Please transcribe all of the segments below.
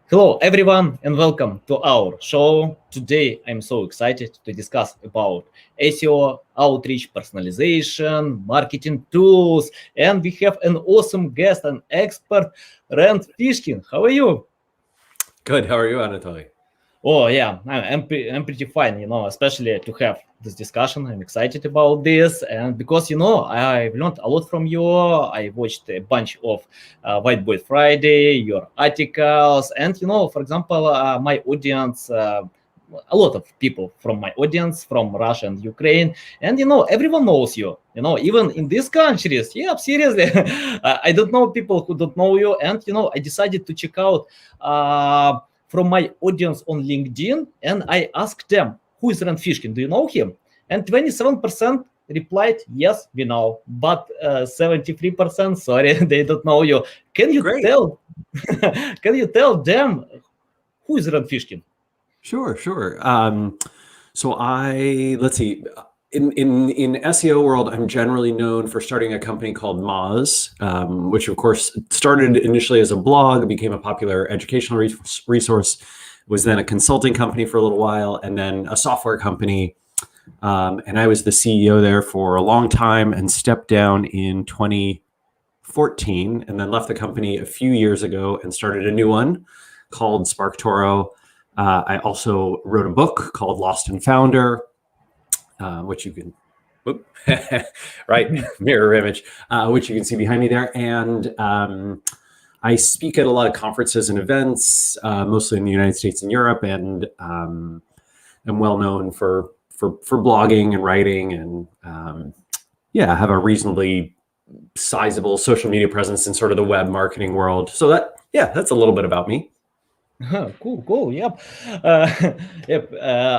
Hello, everyone, and welcome to our show. Today, I'm so excited to discuss about SEO, outreach, personalization, marketing tools, and we have an awesome guest, an expert, Rand Fishkin. How are you? Good. How are you, Anatoly? Oh yeah, I'm pretty fine. Especially to have this discussion. I'm excited about this, and because I've learned a lot from you. I watched a bunch of Whiteboard Friday, your articles, and for example, my audience. A lot of people from my audience from Russia and Ukraine, and everyone knows you. Even in these countries. Yeah, seriously, I don't know people who don't know you, and I decided to check out. From my audience on LinkedIn, and I asked them, who is Rand Fishkin? Do you know him? And 27% replied, yes, we know, but 73%, sorry, they don't know you. Can you Great. tell? Can you tell them who is Rand Fishkin? Sure. Let's see. In SEO world, I'm generally known for starting a company called Moz, which of course started initially as a blog, became a popular educational resource, was then a consulting company for a little while, and then a software company. And I was the CEO there for a long time and stepped down in 2014 and then left the company a few years ago and started a new one called SparkToro. I also wrote a book called Lost and Founder, which you can, right, mirror image, which you can see behind me there. And I speak at a lot of conferences and events, mostly in the United States and Europe, and am well known for blogging and writing, and I have a reasonably sizable social media presence in sort of the web marketing world. So that's a little bit about me. Cool. Yep. Yep.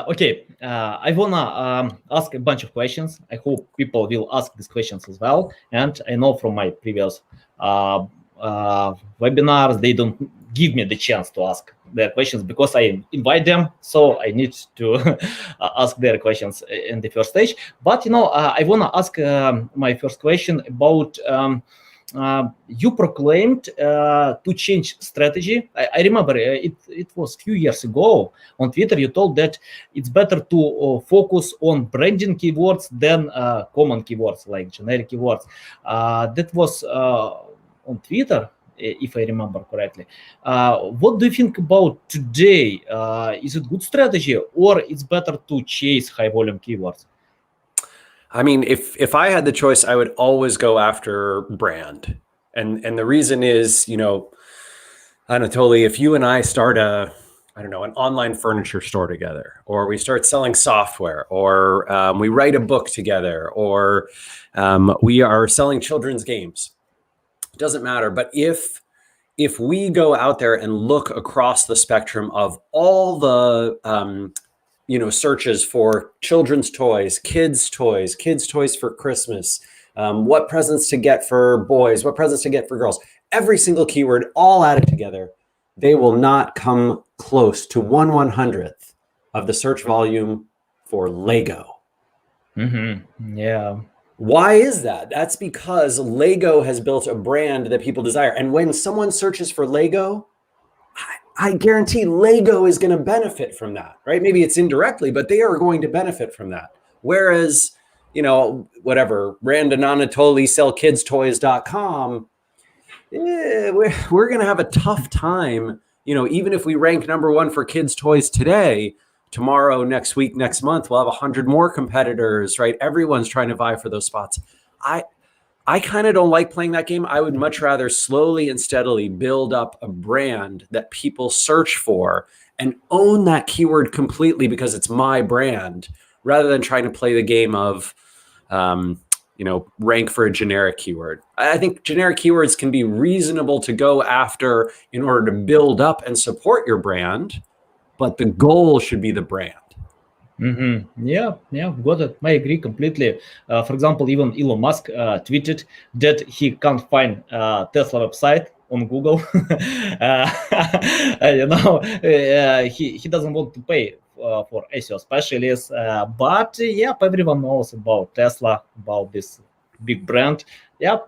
Okay. I wanna ask a bunch of questions. I hope people will ask these questions as well. And I know from my previous webinars, they don't give me the chance to ask their questions because I invite them. So I need to ask their questions in the first stage. But I wanna ask my first question about. You proclaimed to change strategy. I remember it was a few years ago on Twitter. You told that it's better to focus on branding keywords than common keywords like generic keywords. That was on Twitter, if I remember correctly. What do you think about today? Is it good strategy or it's better to chase high volume keywords? I mean, if I had the choice, I would always go after brand. And the reason is, Anatoly, if you and I start an online furniture store together, or we start selling software, or we write a book together, or we are selling children's games, it doesn't matter. But if we go out there and look across the spectrum of all the searches for children's toys, kids' toys for Christmas, what presents to get for boys, what presents to get for girls, every single keyword, all added together, they will not come close to 1/100th of the search volume for Lego. Mm-hmm. Yeah. Why is that? That's because Lego has built a brand that people desire. And when someone searches for Lego, I guarantee Lego is going to benefit from that, right? Maybe it's indirectly, but they are going to benefit from that. Whereas, Rand and Anatoly sell kidstoys.com, we're going to have a tough time. Even if we rank number one for kids' toys today, tomorrow, next week, next month, we'll have 100 more competitors, right? Everyone's trying to vie for those spots. I kind of don't like playing that game. I would much rather slowly and steadily build up a brand that people search for and own that keyword completely because it's my brand, rather than trying to play the game of, rank for a generic keyword. I think generic keywords can be reasonable to go after in order to build up and support your brand, but the goal should be the brand. Mm-hmm. Yeah, got it. I agree completely. For example, even Elon Musk tweeted that he can't find Tesla website on Google. He doesn't want to pay for SEO specialists. But everyone knows about Tesla, about this big brand. I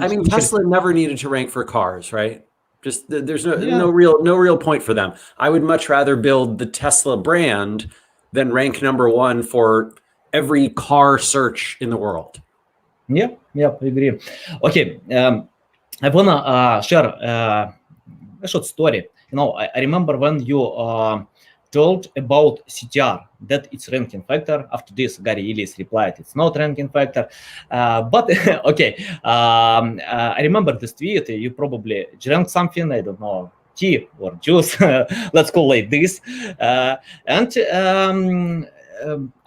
mean, Tesla never needed to rank for cars, right? Just there's no real point for them. I would much rather build the Tesla brand than rank number one for every car search in the world. Yeah, I agree. Okay, I wanna share a short story. I remember when you told about CTR, that it's ranking factor. After this, Gary Ellis replied, it's not ranking factor. But okay, I remember this tweet. You probably drank something, I don't know, tea or juice, let's call it this.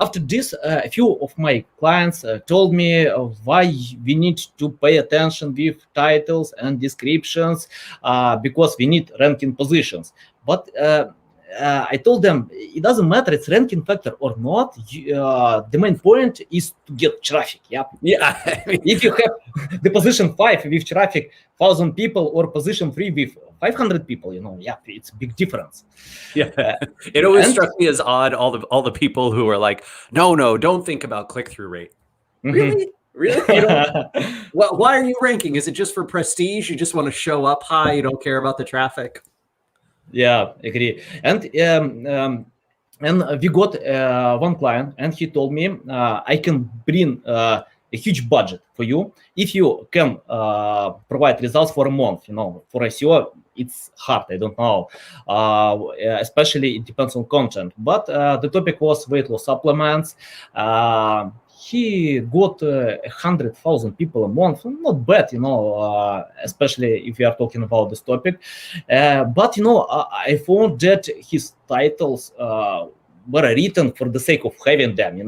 After this, a few of my clients told me why we need to pay attention with titles and descriptions because we need ranking positions. But I told them it doesn't matter it's ranking factor or not. The main point is to get traffic. Yeah. If you have the position 5 with traffic 1,000 people or position 3 with 500 people, it's a big difference. It always struck me as odd, all the people who are like, no, don't think about click-through rate. Really? Well, why are you ranking? Is it just for prestige? You just want to show up high? You don't care about the traffic? Yeah, agree. And we got one client, and he told me I can bring a huge budget for you if you can provide results for a month. For SEO, it's hard. I don't know. Especially it depends on content. But the topic was weight loss supplements. He got 100,000 people a month. Not bad, especially if we are talking about this topic. But I found that his titles were written for the sake of having them.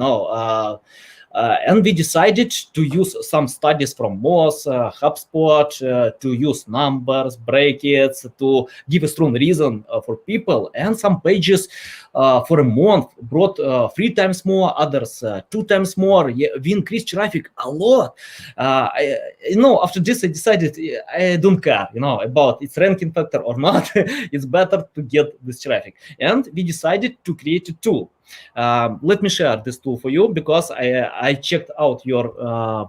And we decided to use some studies from Moz, HubSpot, to use numbers, brackets, to give a strong reason for people. And some pages for a month brought 3 times more, others 2 times more. Yeah, we increased traffic a lot. After this, I decided I don't care, about its ranking factor or not. It's better to get this traffic. And we decided to create a tool. Let me share this tool for you because I checked out your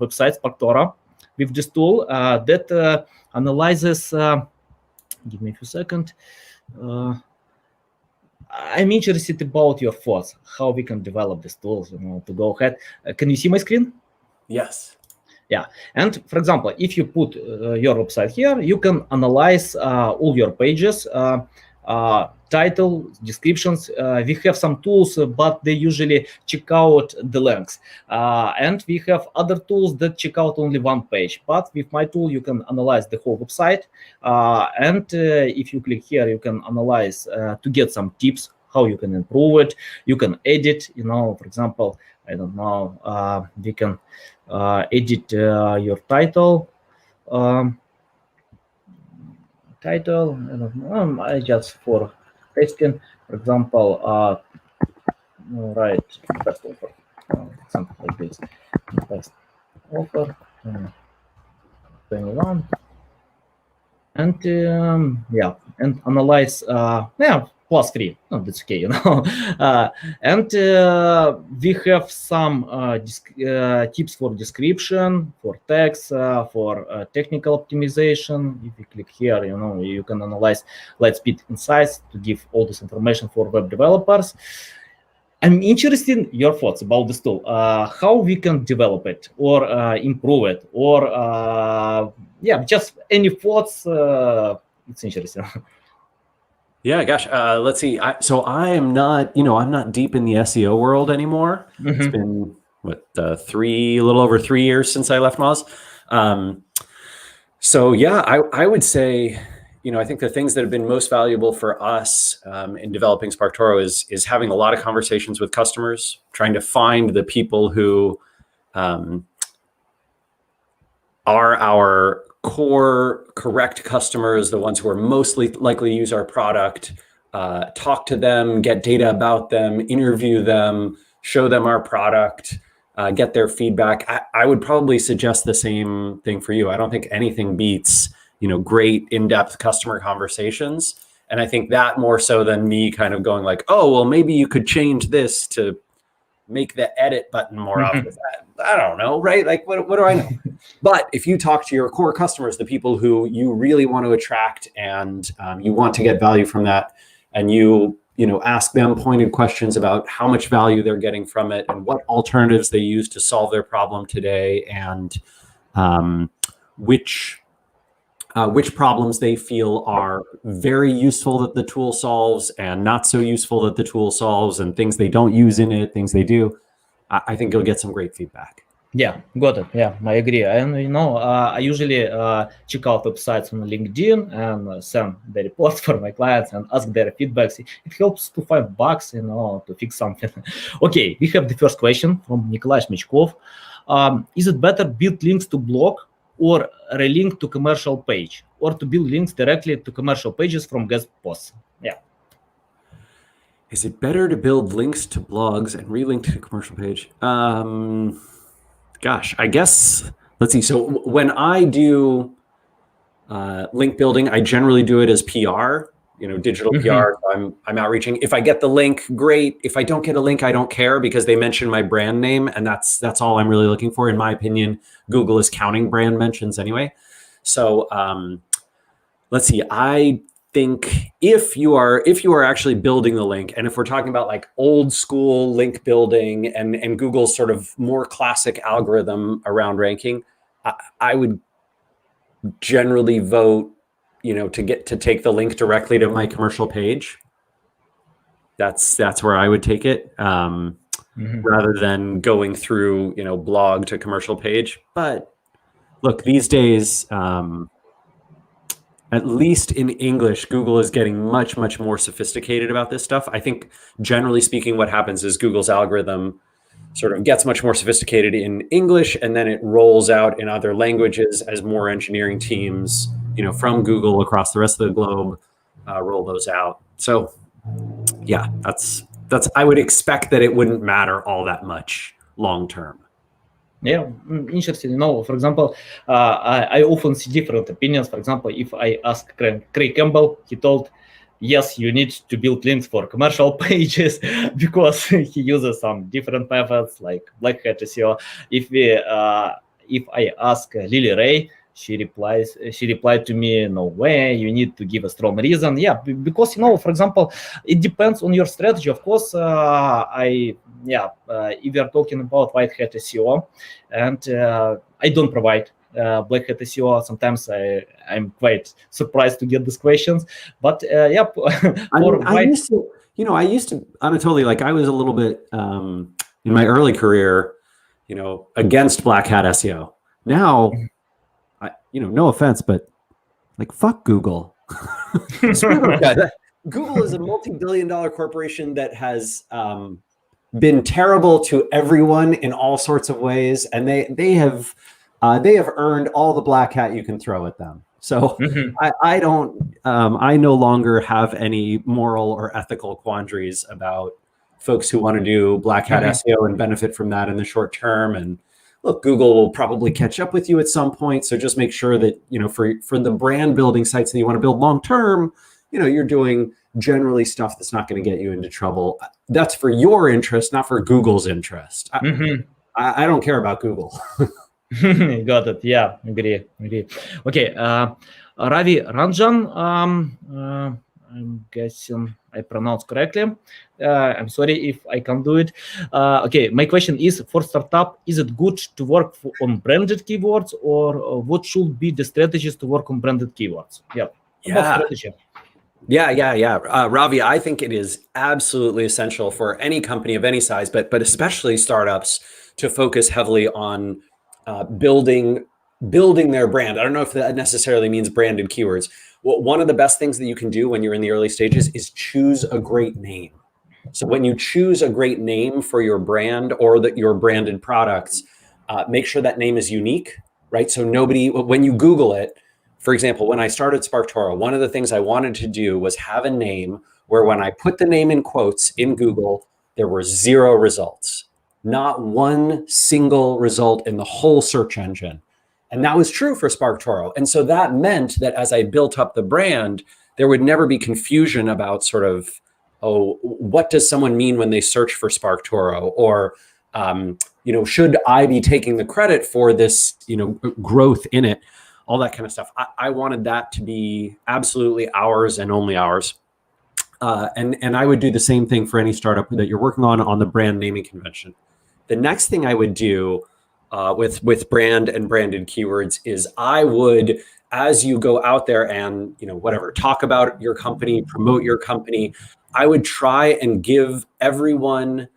website, SparkToro, with this tool that analyzes. Give me a few seconds. I'm interested about your thoughts, how we can develop this tool, to go ahead. Can you see my screen? Yes. Yeah. And for example, if you put your website here, you can analyze all your pages. Title, descriptions. We have some tools, but they usually check out the links. And we have other tools that check out only one page. But with my tool, you can analyze the whole website. And if you click here, you can analyze to get some tips how you can improve it. You can edit, for example, I don't know, we can edit your title. I don't know, I just for Fishkin, for example, right, best offer, something like this, best offer, 21, and and analyze, +3, that's okay, and we have some tips for description, for text, for technical optimization. If you click here, you can analyze Lightspeed Insights to give all this information for web developers. I'm interested in your thoughts about this tool, how we can develop it or improve it, or just any thoughts. It's interesting. Yeah, gosh. Let's see. So I am not, I'm not deep in the SEO world anymore. It's been a little over 3 years since I left Moz. So yeah, I would say, I think the things that have been most valuable for us in developing SparkToro is having a lot of conversations with customers, trying to find the people who are our core correct customers, the ones who are mostly likely to use our product, talk to them, get data about them, interview them, show them our product, get their feedback. I would probably suggest the same thing for you. I don't think anything beats, great in-depth customer conversations. And I think that more so than me kind of going like, oh, well, maybe you could change this to make the edit button more obvious. I don't know, right? Like, what do I know? But if you talk to your core customers, the people who you really want to attract and you want to get value from that, and you ask them pointed questions about how much value they're getting from it and what alternatives they use to solve their problem today, and which problems they feel are very useful that the tool solves and not so useful that the tool solves, and things they don't use in it, things they do, I think you'll get some great feedback. Yeah, got it. Yeah, I agree. And I usually check out websites on LinkedIn and send the reports for my clients and ask their feedbacks. It helps to find bugs, to fix something. Okay, we have the first question from Nikolai Shmechkov. Is it better build links to blog or relink to commercial page, or to build links directly to commercial pages from guest posts? Yeah. Is it better to build links to blogs and relink to the commercial page? Gosh, I guess, let's see. So when I do link building, I generally do it as PR, digital PR. I'm outreaching. If I get the link, great. If I don't get a link, I don't care, because they mention my brand name, and that's all I'm really looking for. In my opinion, Google is counting brand mentions anyway. So let's see. I think if you are actually building the link, and if we're talking about like old school link building and Google's sort of more classic algorithm around ranking, I would generally vote, to take the link directly to my commercial page. That's where I would take it, rather than going through, blog to commercial page. But look, these days, at least in English, Google is getting much, much more sophisticated about this stuff. I think generally speaking, what happens is Google's algorithm sort of gets much more sophisticated in English, and then it rolls out in other languages as more engineering teams, from Google across the rest of the globe, roll those out. So yeah, that's, I would expect that it wouldn't matter all that much long term. Yeah, interesting. For example, I often see different opinions. For example, if I ask Craig Campbell, he told, yes, you need to build links for commercial pages because he uses some different methods like Black Hat SEO. If I ask Lily Ray, she replied to me, no way, you need to give a strong reason. Yeah, because, for example, it depends on your strategy. Of course, if we are talking about white hat SEO, and I don't provide black hat SEO, sometimes I'm quite surprised to get these questions. But I used to, Anatoly, like I was a little bit in my early career, against black hat SEO. Now, no offense, but like, fuck Google. Google is a multi-billion-dollar corporation that has been terrible to everyone in all sorts of ways, and they have earned all the black hat you can throw at them. So I no longer have any moral or ethical quandaries about folks who want to do black hat SEO and benefit from that in the short term. And look, Google will probably catch up with you at some point. So just make sure that, for the brand building sites that you want to build long term, you're doing generally stuff that's not going to get you into trouble. That's for your interest, not for Google's interest. I don't care about Google. Got it. Yeah, agree. Okay, Ravi Ranjan, I'm guessing I pronounced correctly. I'm sorry if I can't do it. Okay, my question is, for startup, is it good to work on branded keywords, or what should be the strategies to work on branded keywords? Yeah. Ravi, I think it is absolutely essential for any company of any size, but especially startups, to focus heavily on building their brand. I don't know if that necessarily means branded keywords. Well, one of the best things that you can do when you're in the early stages is choose a great name. So when you choose a great name for your brand or your branded products, make sure that name is unique, right? So when you Google it, for example, when I started SparkToro, one of the things I wanted to do was have a name where when I put the name in quotes in Google, there were 0 results, not one single result in the whole search engine. And that was true for SparkToro. And so that meant that as I built up the brand, there would never be confusion about sort of, what does someone mean when they search for SparkToro? Or should I be taking the credit for this, growth in it, all that kind of stuff. I wanted that to be absolutely ours and only ours. And I would do the same thing for any startup that you're working on the brand naming convention. The next thing I would do with brand and branded keywords is I would, as you go out there and, talk about your company, promote your company, I would try and give everyone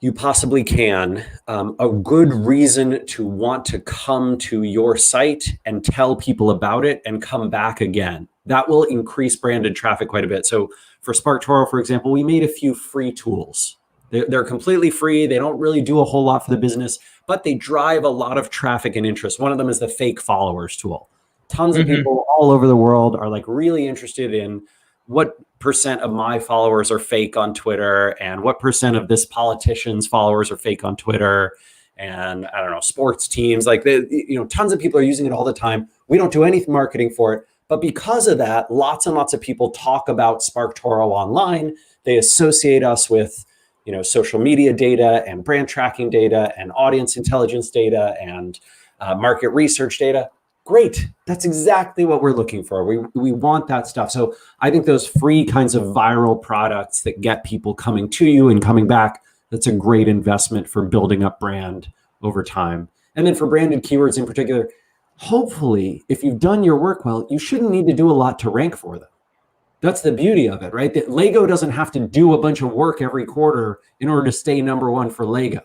you possibly can a good reason to want to come to your site and tell people about it and come back again. That will increase branded traffic quite a bit. So for SparkToro, for example, we made a few free tools. They're completely free. They don't really do a whole lot for the business, but they drive a lot of traffic and interest. One of them is the fake followers tool. Tons of people all over the world are like really interested in what percent of my followers are fake on Twitter and what percent of this politician's followers are fake on Twitter. And I don't know, sports teams, like tons of people are using it all the time. We don't do any marketing for it. But because of that, lots and lots of people talk about SparkToro online. They associate us with, social media data and brand tracking data and audience intelligence data and market research data. Great. That's exactly what we're looking for. We want that stuff. So I think those free kinds of viral products that get people coming to you and coming back, that's a great investment for building up brand over time. And then for branded keywords in particular, hopefully, if you've done your work well, you shouldn't need to do a lot to rank for them. That's the beauty of it, right? That Lego doesn't have to do a bunch of work every quarter in order to stay number one for Lego.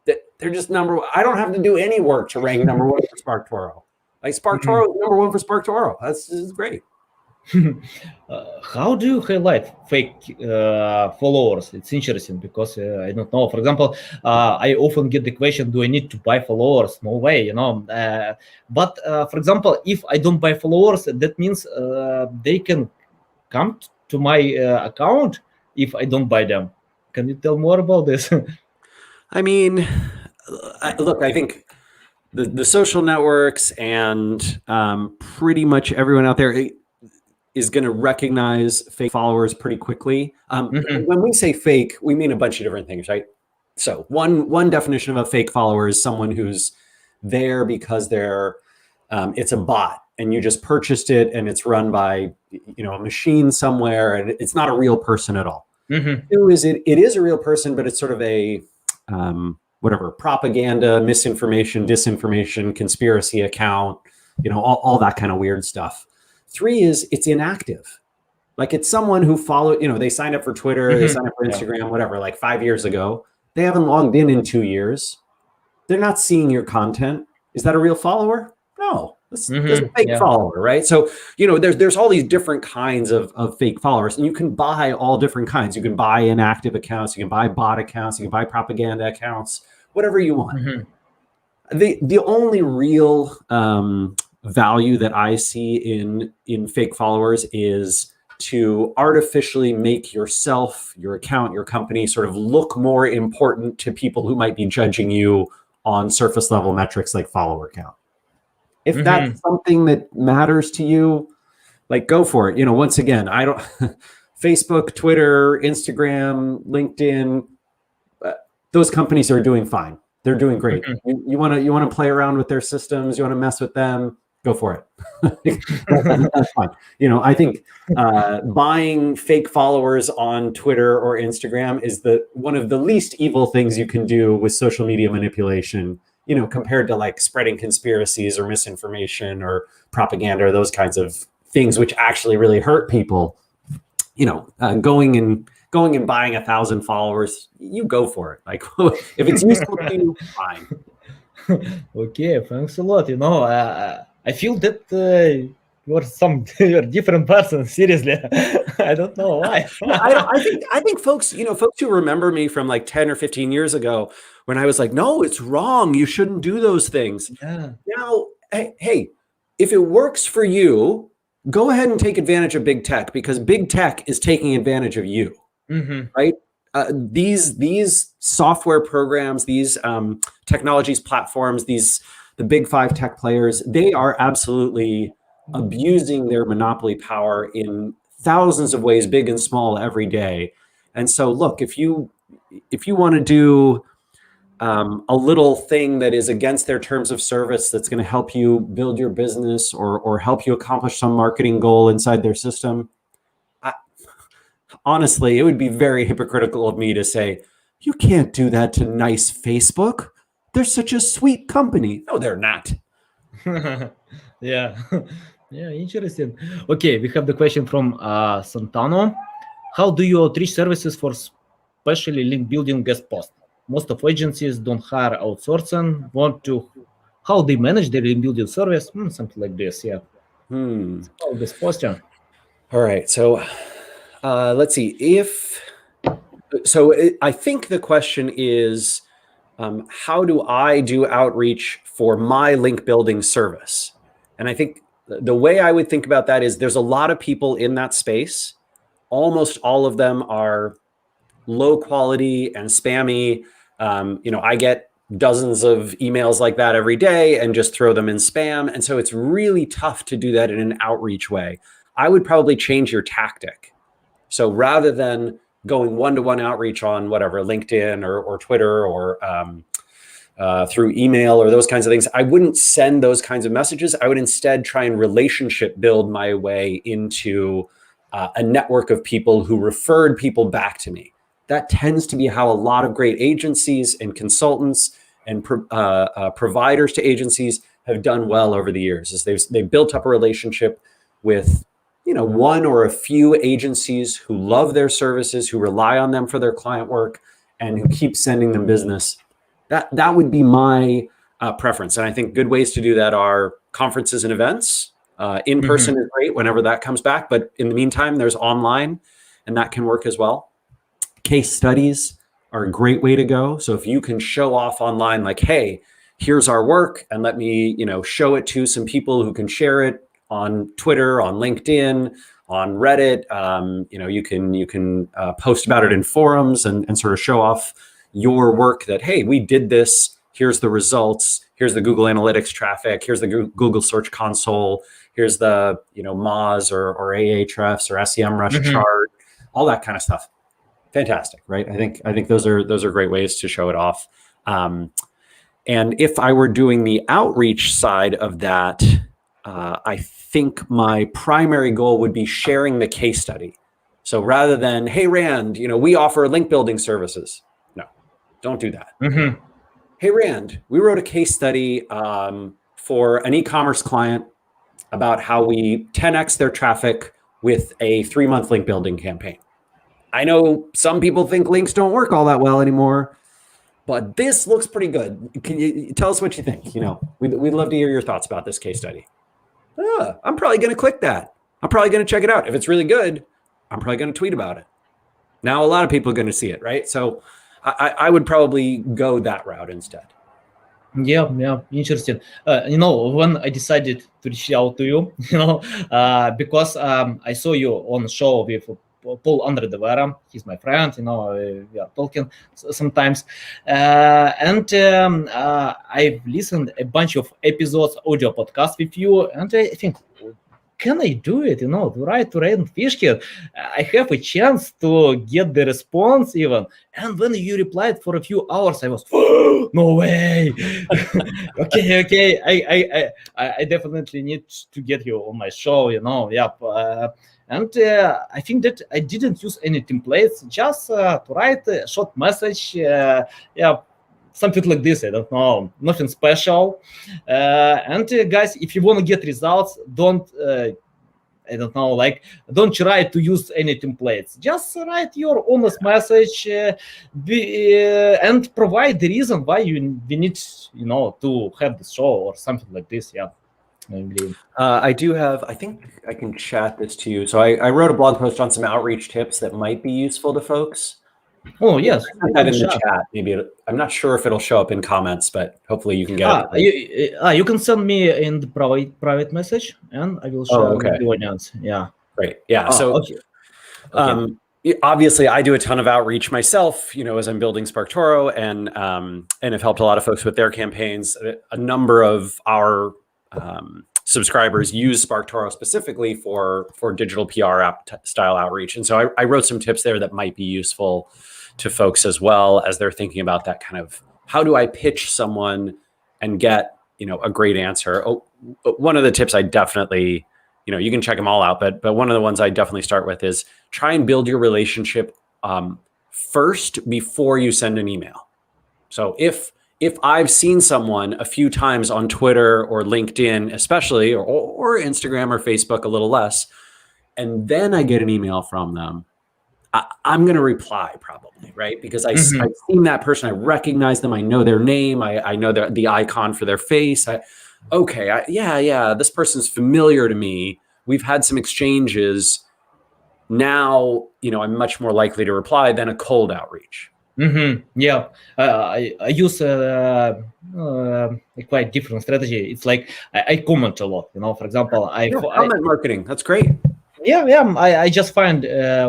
They're just number one. I don't have to do any work to rank number one for SparkToro. Like SparkToro is number one for SparkToro. This is great. How do you highlight fake followers? It's interesting because I don't know. For example, I often get the question, do I need to buy followers? No way, But for example, if I don't buy followers, that means they can come to my account if I don't buy them. Can you tell more about this? I mean, look, I think the social networks and pretty much everyone out there is going to recognize fake followers pretty quickly. When we say fake, we mean a bunch of different things, right? So one definition of a fake follower is someone who's there because it's a bot and you just purchased it and it's run by a machine somewhere and it's not a real person at all. Two is it is a real person, but it's sort of a propaganda, misinformation, disinformation, conspiracy account, all that kind of weird stuff. Three is it's inactive. Like it's someone who they signed up for Twitter, they signed up for Instagram, whatever, like 5 years ago. They haven't logged in 2 years. They're not seeing your content. Is that a real follower? No, that's a fake follower, right? So, there's all these different kinds of fake followers, and you can buy all different kinds. You can buy inactive accounts, you can buy bot accounts, you can buy propaganda accounts, whatever you want. The only real value that I see in fake followers is to artificially make yourself, your account, your company sort of look more important to people who might be judging you on surface level metrics like follower count. If that's something that matters to you, like go for it. Once again, I don't Facebook, Twitter, Instagram, LinkedIn, those companies are doing fine. They're doing great. You want to play around with their systems, you want to mess with them, go for it. That's fine. I think buying fake followers on Twitter or Instagram is one of the least evil things you can do with social media manipulation, compared to like spreading conspiracies or misinformation or propaganda or those kinds of things, which actually really hurt people. Going and buying 1,000 followers, you go for it. Like if it's useful to you, fine. Okay, thanks a lot. I feel that you're a different person. Seriously, I don't know why. I think folks who remember me from like 10 or 15 years ago, when I was like, no, it's wrong. You shouldn't do those things. Yeah. Now, hey, if it works for you, go ahead and take advantage of big tech, because big tech is taking advantage of you, right? These software programs, these technologies platforms, the big five tech players, they are absolutely abusing their monopoly power in thousands of ways, big and small, every day. And so, look, if you want to do a little thing that is against their terms of service that's going to help you build your business or help you accomplish some marketing goal inside their system, honestly, it would be very hypocritical of me to say, you can't do that to nice Facebook. They're such a sweet company. No, they're not. Yeah. Yeah, interesting. Okay, we have the question from Santano. How do you outreach services for especially link building guest post? Most of agencies don't hire outsourcing, want to how they manage their link building service, something like this. Yeah. How this posture. All right. So let's see. I think the question is, how do I do outreach for my link building service? And I think the way I would think about that is there's a lot of people in that space. Almost all of them are low quality and spammy. I get dozens of emails like that every day and just throw them in spam. And so it's really tough to do that in an outreach way. I would probably change your tactic. So rather than going one-to-one outreach on whatever, LinkedIn or Twitter or through email or those kinds of things, I wouldn't send those kinds of messages. I would instead try and relationship build my way into a network of people who referred people back to me. That tends to be how a lot of great agencies and consultants and providers to agencies have done well over the years. Is they've built up a relationship with one or a few agencies who love their services, who rely on them for their client work, and who keep sending them business. That would be my preference. And I think good ways to do that are conferences and events. In person is great whenever that comes back. But in the meantime, there's online, and that can work as well. Case studies are a great way to go. So if you can show off online, like, hey, here's our work, and let me, show it to some people who can share it on Twitter, on LinkedIn, on Reddit. You can post about it in forums and sort of show off your work that, hey, we did this. Here's the results. Here's the Google Analytics traffic. Here's the Google Search Console. Here's the Moz or Ahrefs or SEMrush chart, all that kind of stuff. Fantastic, right? I think those are great ways to show it off. And if I were doing the outreach side of that, I think my primary goal would be sharing the case study. So rather than, hey, Rand, we offer link building services. No, don't do that. Hey, Rand, we wrote a case study for an e-commerce client about how we 10x their traffic with a 3-month link building campaign. I know some people think links don't work all that well anymore, but this looks pretty good. Can you tell us what you think? We'd love to hear your thoughts about this case study. I'm probably going to click that. I'm probably going to check it out. If it's really good, I'm probably going to tweet about it. Now, a lot of people are going to see it, right? So I would probably go that route instead. Yeah, interesting. When I decided to reach out to you, because I saw you on a show with Paul Andre de Vera. He's my friend. We are talking sometimes, and I've listened a bunch of episodes, audio podcasts with you, and I think, can I do it? To write to Rand Fishkin, I have a chance to get the response even. And when you replied for a few hours, I was, no way. Okay. I definitely need to get you on my show. And I think that I didn't use any templates, just to write a short message. Something like this. I don't know, nothing special. And guys, if you want to get results, don't try to use any templates. Just write your honest message and provide the reason why we need, to have the show or something like this. Yeah. I do have, I think I can chat this to you. So I wrote a blog post on some outreach tips that might be useful to folks. Oh, yes. Put that in the chat. Maybe I'm not sure if it'll show up in comments, but hopefully you can get it. You can send me in the private message, and I will share with the audience. Yeah. Great. Yeah. Obviously, I do a ton of outreach myself, as I'm building SparkToro, and have helped a lot of folks with their campaigns. A number of our subscribers use SparkToro specifically for digital PR style outreach. And so I wrote some tips there that might be useful to folks as well as they're thinking about that kind of how do I pitch someone and get, a great answer? Oh, one of the tips I definitely, you can check them all out, but one of the ones I definitely start with is try and build your relationship first before you send an email. So if I've seen someone a few times on Twitter or LinkedIn, especially, or Instagram or Facebook, a little less, and then I get an email from them, I'm going to reply probably, right? Because I've seen that person, I recognize them, I know their name, I know the icon for their face. This person's familiar to me. We've had some exchanges. Now, I'm much more likely to reply than a cold outreach. Yeah, I use a quite different strategy. It's like I comment a lot. For example, comment marketing. That's great. Yeah. I just find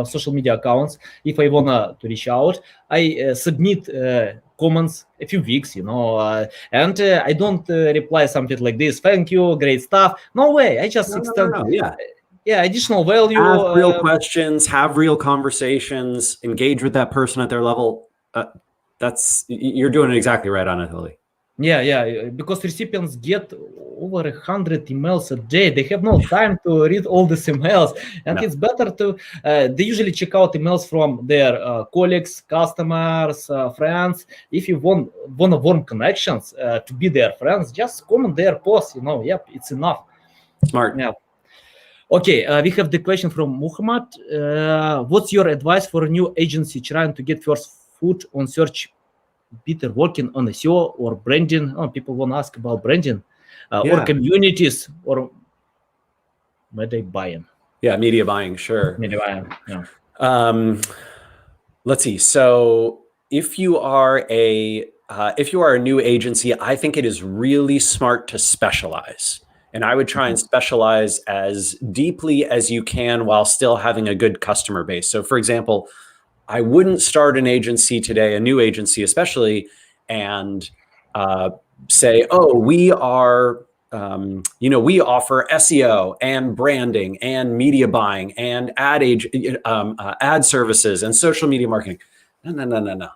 social media accounts. If I wanna to reach out, I submit comments a few weeks, and I don't reply something like this. Thank you, great stuff. No way. I just extend. Yeah, additional value. Ask real questions, have real conversations, engage with that person at their level. You're doing it exactly right, Anatoly. Yeah, because recipients get over 100 emails a day. They have no time to read all these emails, and it's better to. They usually check out emails from their colleagues, customers, friends. If you want to form connections to be their friends, just comment their posts. It's enough. Smart. Yeah. Okay, we have the question from Muhammad. What's your advice for a new agency trying to get first foot on search? Peter working on SEO or branding. People want to ask about branding or communities or media buying. Yeah, media buying, sure. Media buying. Yeah. Let's see. So if you are a new agency, I think it is really smart to specialize. And I would try and specialize as deeply as you can while still having a good customer base. So for example, I wouldn't start an agency today, a new agency especially, and say, we are, we offer SEO and branding and media buying and ad services and social media marketing. No.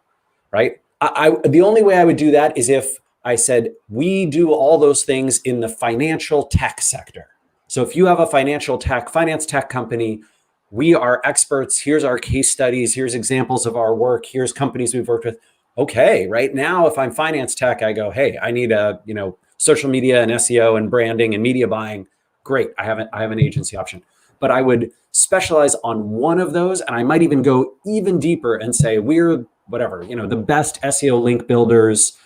Right? The only way I would do that is if I said, we do all those things in the financial tech sector. So if you have a finance tech company, we are experts. Here's our case studies. Here's examples of our work. Here's companies we've worked with. Okay, right now, if I'm finance tech, I go, hey, I need social media and SEO and branding and media buying. Great, I have an agency option. But I would specialize on one of those, and I might even go even deeper and say we're the best SEO link builders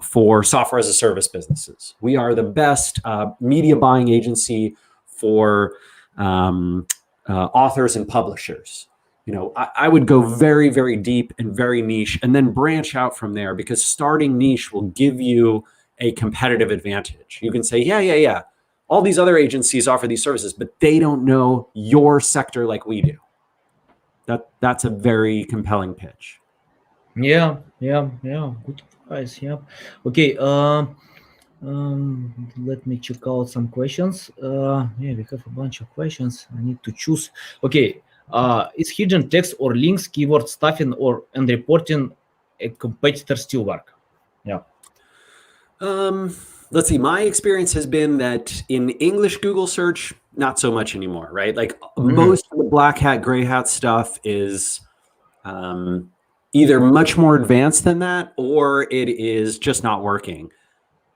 for software as a service businesses. We are the best media buying agency for authors and publishers. I would go very, very deep and very niche and then branch out from there, because starting niche will give you a competitive advantage. You can say, yeah. All these other agencies offer these services, but they don't know your sector like we do. That's a very compelling pitch. Yeah. Good advice. Yeah. Okay. Let me check out some questions. We have a bunch of questions. I need to choose. Okay. Is hidden text or links, keyword stuffing, and reporting a competitor still work? Yeah. Let's see. My experience has been that in English Google search, not so much anymore, right? Like most of the black hat, gray hat stuff is either much more advanced than that, or it is just not working.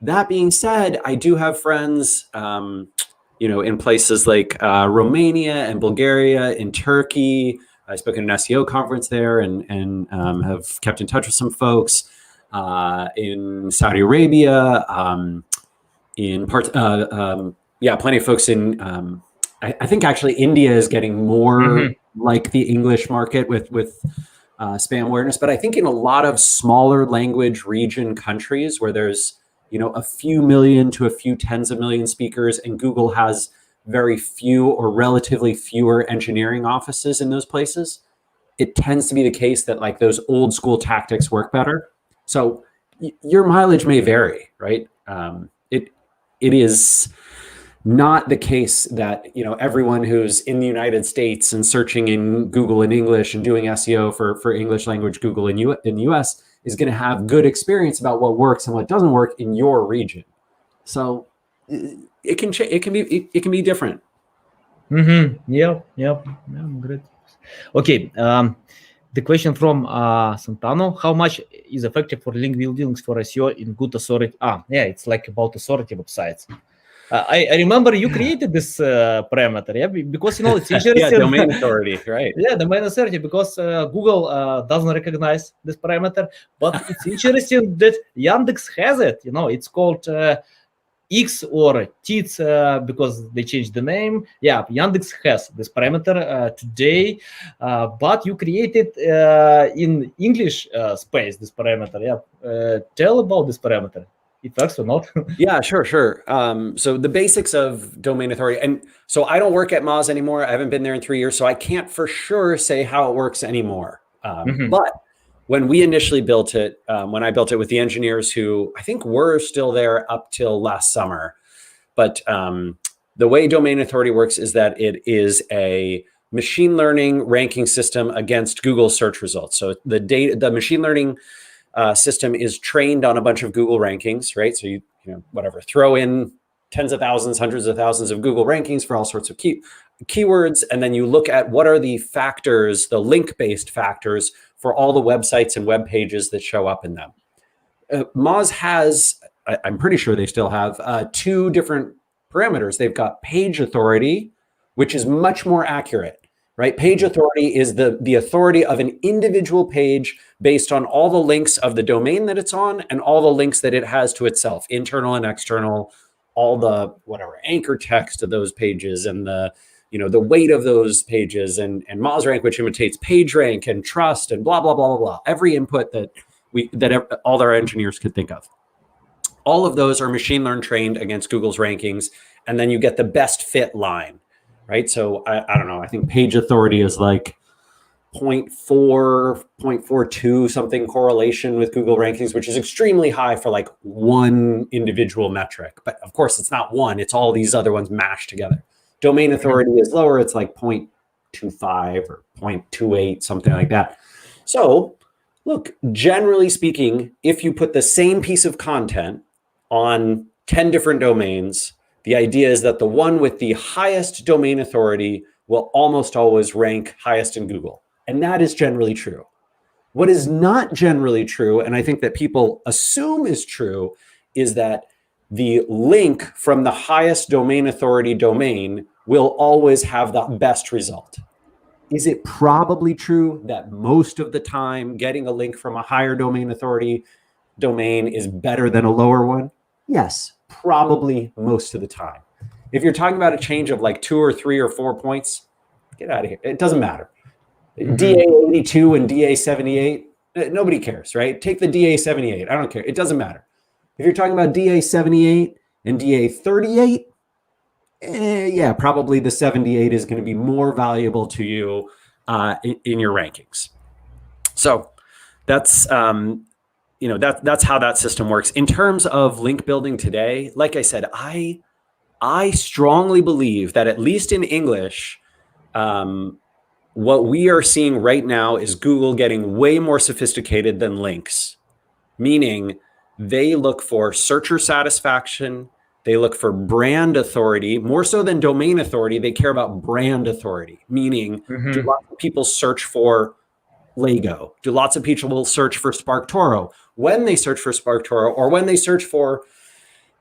That being said, I do have friends, in places like Romania and Bulgaria, in Turkey. I spoke at an SEO conference there and have kept in touch with some folks in Saudi Arabia, plenty of folks in, I think actually India is getting more like the English market with spam awareness. But I think in a lot of smaller language region countries where there's a few million to a few tens of million speakers, and Google has very few or relatively fewer engineering offices in those places, it tends to be the case that like those old school tactics work better. So your mileage may vary, right? It is not the case that everyone who's in the United States and searching in Google in English and doing SEO for English language Google in the US is going to have good experience about what works and what doesn't work in your region. So it can be different. Yeah, great. Okay. The question from Santano: How much is effective for link building for SEO in good authority? Yeah, it's like about authority websites. I remember you created this parameter, yeah, because it's interesting. Yeah, domain authority, right? Yeah, domain authority, because Google doesn't recognize this parameter, but it's interesting that Yandex has it. It's called X or TITS because they changed the name. Yeah, Yandex has this parameter today, but you created in English space this parameter. Yeah, tell about this parameter. It works or not? Yeah, sure. So the basics of domain authority, and so I don't work at Moz anymore. I haven't been there in 3 years, so I can't for sure say how it works anymore. But when we initially built it, when I built it with the engineers who I think were still there up till last summer, but the way domain authority works is that it is a machine learning ranking system against Google search results. So the machine learning system is trained on a bunch of Google rankings, right? So you throw in tens of thousands, hundreds of thousands of Google rankings for all sorts of keywords, and then you look at what are the factors, the link-based factors for all the websites and web pages that show up in them. Moz has, I'm pretty sure they still have, 2 different parameters. They've got page authority, which is much more accurate. Right? Page authority is the authority of an individual page based on all the links of the domain that it's on and all the links that it has to itself, internal and external, all the anchor text of those pages and the weight of those pages and MozRank, which imitates PageRank and trust and blah, blah, blah, blah, blah. Every input that all our engineers could think of. All of those are machine learned trained against Google's rankings. And then you get the best fit line. Right. So I don't know. I think page authority is like 0.4, 0.42 something correlation with Google rankings, which is extremely high for like one individual metric. But of course, it's not one. It's all these other ones mashed together. Domain authority is lower. It's like 0.25 or 0.28, something like that. So look, generally speaking, if you put the same piece of content on 10 different domains, the idea is that the one with the highest domain authority will almost always rank highest in Google. And that is generally true. What is not generally true, and I think that people assume is true, is that the link from the highest domain authority domain will always have the best result. Is it probably true that most of the time getting a link from a higher domain authority domain is better than a lower one? Yes, probably most of the time. If you're talking about a change of like 2 or 3 or 4 points, get out of here. It doesn't matter. DA82 and DA78, nobody cares, right? Take the DA78. I don't care. It doesn't matter. If you're talking about DA78 and DA38, yeah, probably the 78 is going to be more valuable to you in your rankings. So that's that's how that system works. In terms of link building today, like I said, I strongly believe that at least in English, what we are seeing right now is Google getting way more sophisticated than links, meaning they look for searcher satisfaction. They look for brand authority more so than domain authority. They care about brand authority, meaning do lots of people search for Lego? Do lots of people search for SparkToro? When they search for SparkToro, or when they search for,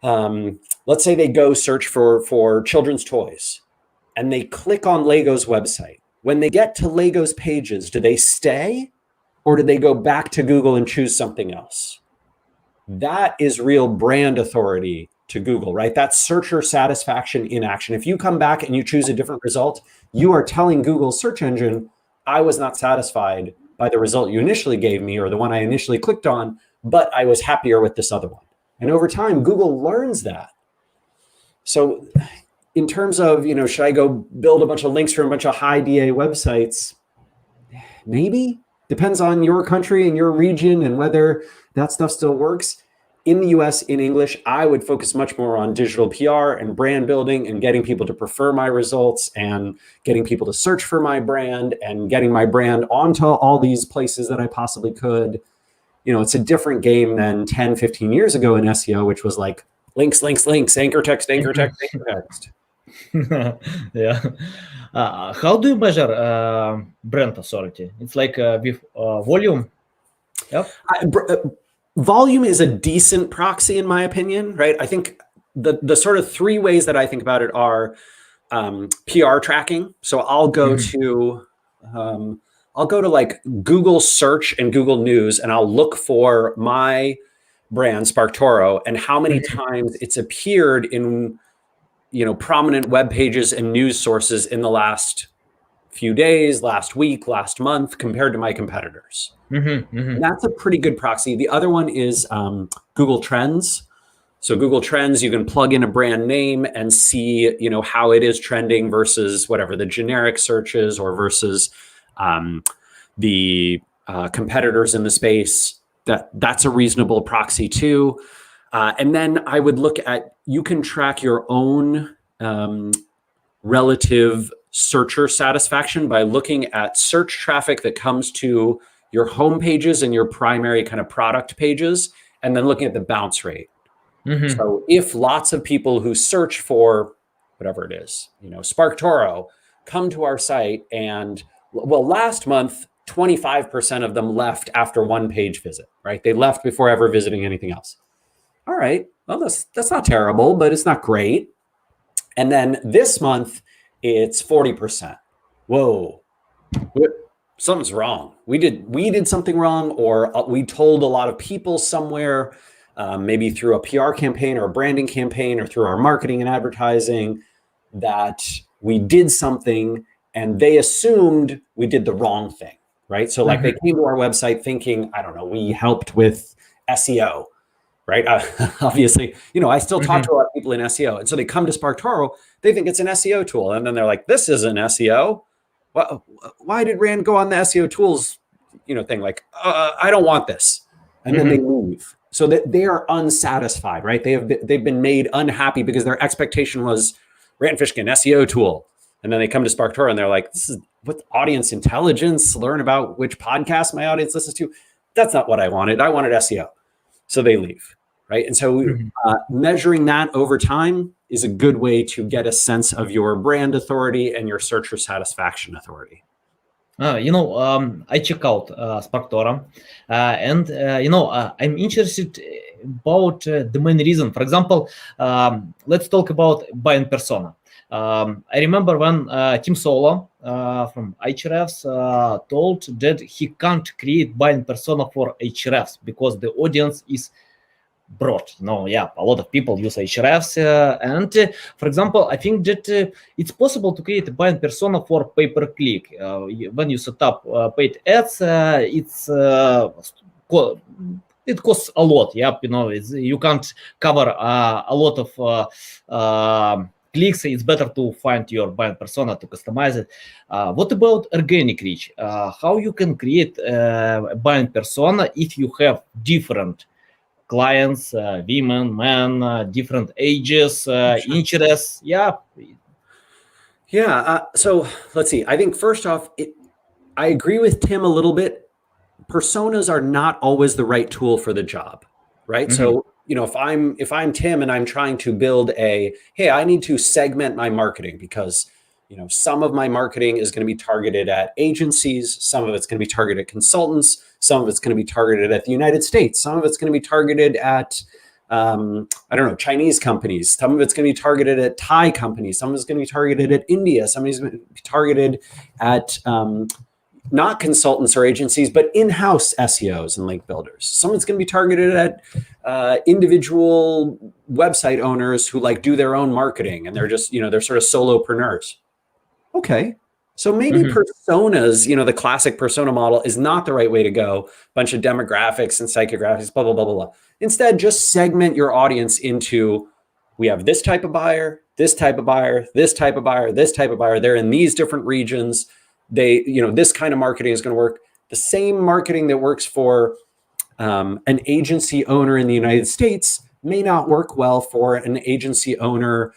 let's say they go search for children's toys and they click on Lego's website. When they get to Lego's pages, do they stay or do they go back to Google and choose something else? That is real brand authority to Google, right? That's searcher satisfaction in action. If you come back and you choose a different result, you are telling Google's search engine, I was not satisfied by the result you initially gave me or the one I initially clicked on, but I was happier with this other one. And over time, Google learns that. So in terms of, should I go build a bunch of links for a bunch of high DA websites? Maybe. Depends on your country and your region and whether that stuff still works. In the US, in English, I would focus much more on digital PR and brand building and getting people to prefer my results and getting people to search for my brand and getting my brand onto all these places that I possibly could. it's a different game than 10, 15 years ago in SEO, which was like links, anchor text, anchor text, anchor text. Yeah. How do you measure brand authority? It's like with volume. Yep. Volume is a decent proxy in my opinion, right? I think the sort of three ways that I think about it are PR tracking. So I'll go to like Google search and Google News, and I'll look for my brand SparkToro and how many times it's appeared in prominent web pages and news sources in the last few days, last week, last month compared to my competitors. And that's a pretty good proxy. The other one is Google Trends. So Google Trends, you can plug in a brand name and see, how it is trending versus whatever the generic searches or versus the competitors in the space. That's a reasonable proxy too. And then I would look at, you can track your own relative searcher satisfaction by looking at search traffic that comes to your home pages and your primary kind of product pages, and then looking at the bounce rate. So if lots of people who search for whatever it is, SparkToro, come to our site and, well, last month, 25% of them left after one page visit, right? They left before ever visiting anything else. All right, well, that's not terrible, but it's not great. And then this month, it's 40%. Whoa, something's wrong. We did something wrong, or we told a lot of people somewhere, maybe through a PR campaign or a branding campaign or through our marketing and advertising, that we did something and they assumed we did the wrong thing, right? So like they came to our website thinking, I don't know, we helped with SEO, right? Obviously, I still talk to a lot of people in SEO. And so they come to SparkToro, they think it's an SEO tool. And then they're like, this isn't SEO. Well, why did Rand go on the SEO tools, thing? Like, I don't want this. And then they leave. So that they are unsatisfied, right? They've been made unhappy because their expectation was Rand Fishkin, SEO tool. And then they come to SparkToro and they're like, this is what audience intelligence, learn about which podcast my audience listens to. That's not what I wanted. I wanted SEO. So they leave, right? And so measuring that over time is a good way to get a sense of your brand authority and your searcher satisfaction authority. I check out SparkToro, and I'm interested about the main reason. For example, let's talk about buying persona. I remember when Tim Solo from Ahrefs told that he can't create buying persona for Ahrefs because the audience is broad. A lot of people use Ahrefs, and for example, I think that it's possible to create a buying persona for pay-per-click. When you set up paid ads, it costs a lot. You can't cover a lot of clicks. It's better to find your buying persona to customize it. What about organic reach? How you can create a buying persona if you have different clients, women, men, different ages, interests? So let's see. I think first off, I agree with Tim a little bit. Personas are not always the right tool for the job, right? So if I'm Tim and I'm trying to build hey, I need to segment my marketing because some of my marketing is going to be targeted at agencies, some of it's going to be targeted at consultants, some of it's going to be targeted at the United States, some of it's going to be targeted at Chinese companies, some of it's going to be targeted at Thai companies, some of it's going to be targeted at India, some of it's going to be targeted at not consultants or agencies, but in-house SEOs and link builders. Some of it's going to be targeted at personnel website owners who do their own marketing and they're just, they're sort of solopreneurs. Okay. So maybe personas, the classic persona model is not the right way to go. Bunch of demographics and psychographics, blah, blah, blah, blah, blah. Instead, just segment your audience into, we have this type of buyer, this type of buyer, this type of buyer, this type of buyer. They're in these different regions. They, this kind of marketing is going to work. The same marketing that works for an agency owner in the United States may not work well for an agency owner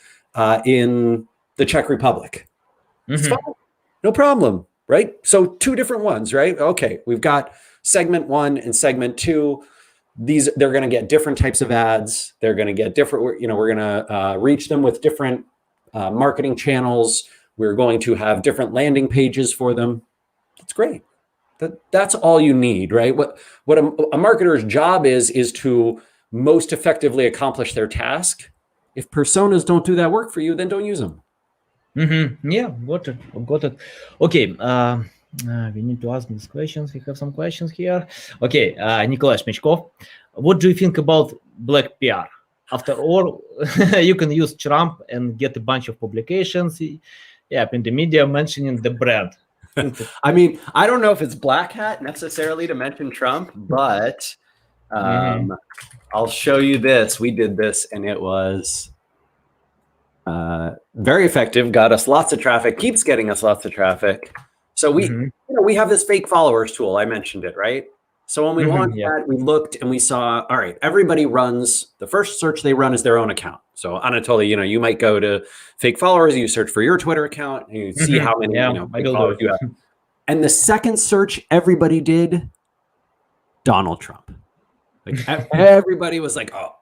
in the Czech Republic. It's fine. No problem, right? So two different ones, right? Okay, we've got segment 1 and segment 2, they're going to get different types of ads. They're going to get different, we're going to reach them with different marketing channels. We're going to have different landing pages for them. That's great. That's all you need, right? What a marketer's job is to most effectively accomplish their task. If personas don't do that work for you, then don't use them. Yeah, got it. Okay, we need to ask these questions. We have some questions here. Okay, Nikolai Shmechkov, what do you think about black PR? After all, you can use Trump and get a bunch of publications, in the media mentioning the brand. I mean, I don't know if it's black hat necessarily to mention Trump, but I'll show you this. We did this and it was very effective, got us lots of traffic, keeps getting us lots of traffic. So we have this fake followers tool. I mentioned it, right? So when we launched that, we looked and we saw, all right, everybody runs, the first search they run is their own account. So Anatoly, you might go to fake followers, you search for your Twitter account, and you see how many fake followers you have. And the second search everybody did, Donald Trump. Like everybody was like, oh,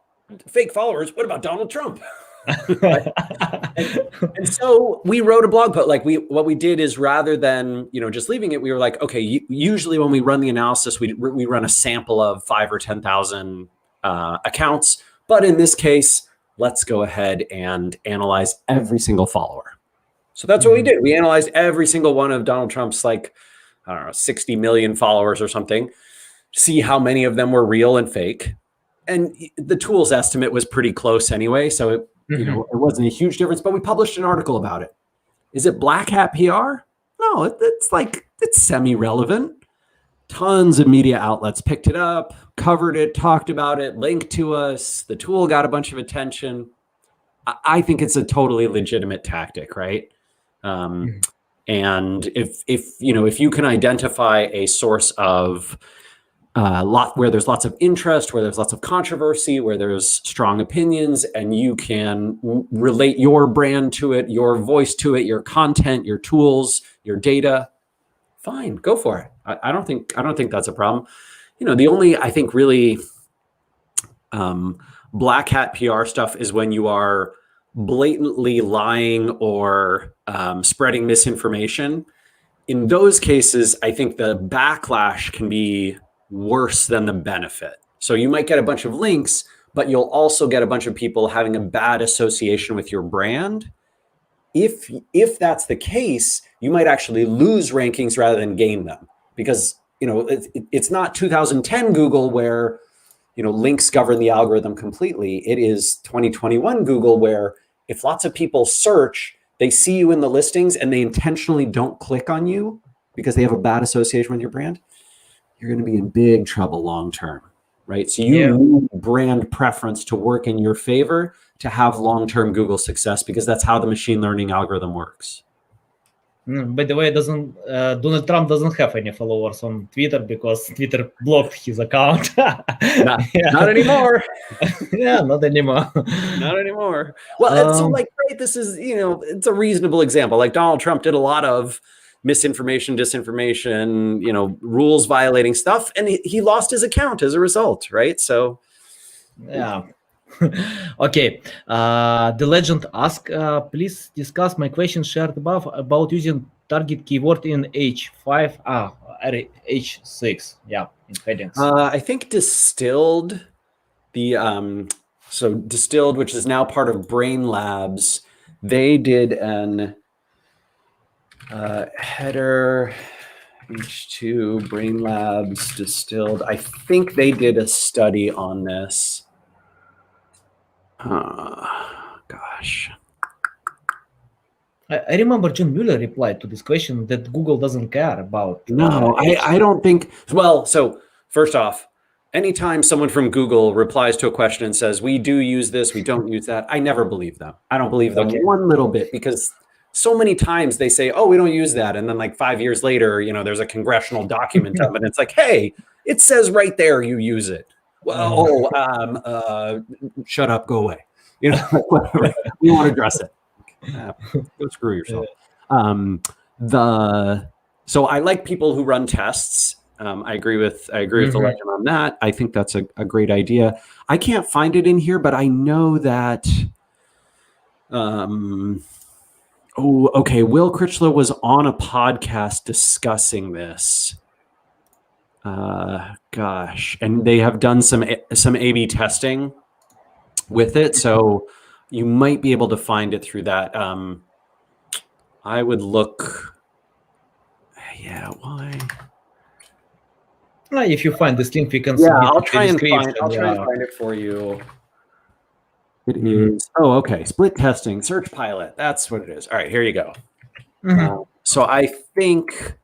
fake followers, what about Donald Trump? and so we wrote a blog post. Like what we did is rather than just leaving it, we were like, okay, usually when we run the analysis, we run a sample of 5,000 or 10,000 accounts. But in this case, let's go ahead and analyze every single follower. So that's what we did. We analyzed every single one of Donald Trump's 60 million followers or something, see how many of them were real and fake. And the tool's estimate was pretty close anyway. So it wasn't a huge difference, but we published an article about it. Is it black hat PR? No, it's semi-relevant. Tons of media outlets picked it up, covered it, talked about it, linked to us. The tool got a bunch of attention. I think it's a totally legitimate tactic, right? And if you can identify a source of where there's lots of interest, where there's lots of controversy, where there's strong opinions, and you can relate your brand to it, your voice to it, your content, your tools, your data, fine, go for it. I don't think that's a problem. The only, I think, really black hat PR stuff is when you are blatantly lying or spreading misinformation. In those cases, I think the backlash can be worse than the benefit. So you might get a bunch of links, but you'll also get a bunch of people having a bad association with your brand. If that's the case, you might actually lose rankings rather than gain them, because it's not 2010 Google where links govern the algorithm completely. It is 2021 Google where if lots of people search, they see you in the listings and they intentionally don't click on you because they have a bad association with your brand, you're going to be in big trouble long term, right? So you need brand preference to work in your favor to have long-term Google success, because that's how the machine learning algorithm works. By the way, Donald Trump doesn't have any followers on Twitter because Twitter blocked his account. Not anymore. Not anymore. Not anymore. Well, so right, this is, it's a reasonable example. Like Donald Trump did a lot of misinformation, disinformation, rules violating stuff, and he lost his account as a result, right? So, yeah. Okay. The legend asks, please discuss my question shared above about using target keyword in H5, H6. Yeah, in headings. I think Distilled, Distilled, which is now part of Brain Labs, they did an header H2 Brain Labs Distilled. I think they did a study on this. Gosh. I remember John Mueller replied to this question that Google doesn't care about. No, I don't think. Well, so first off, anytime someone from Google replies to a question and says, we do use this, we don't use that, I never believe them. I don't believe them one little bit, because so many times they say, oh, we don't use that. And then 5 years later, there's a congressional document of it. And it's like, hey, it says right there you use it. Well, shut up, go away. Whatever. We want to address it. Go screw yourself. So I like people who run tests. I agree with the legend on that. I think that's a great idea. I can't find it in here, but I know that. Okay. Will Critchlow was on a podcast discussing this. Gosh, and they have done some A/B testing with it, so you might be able to find it through that. I would look. Yeah, why? If you find this link, we can. Yeah, I'll try and find it for you. It is. Oh, okay. Split testing, search pilot. That's what it is. All right, here you go. So I think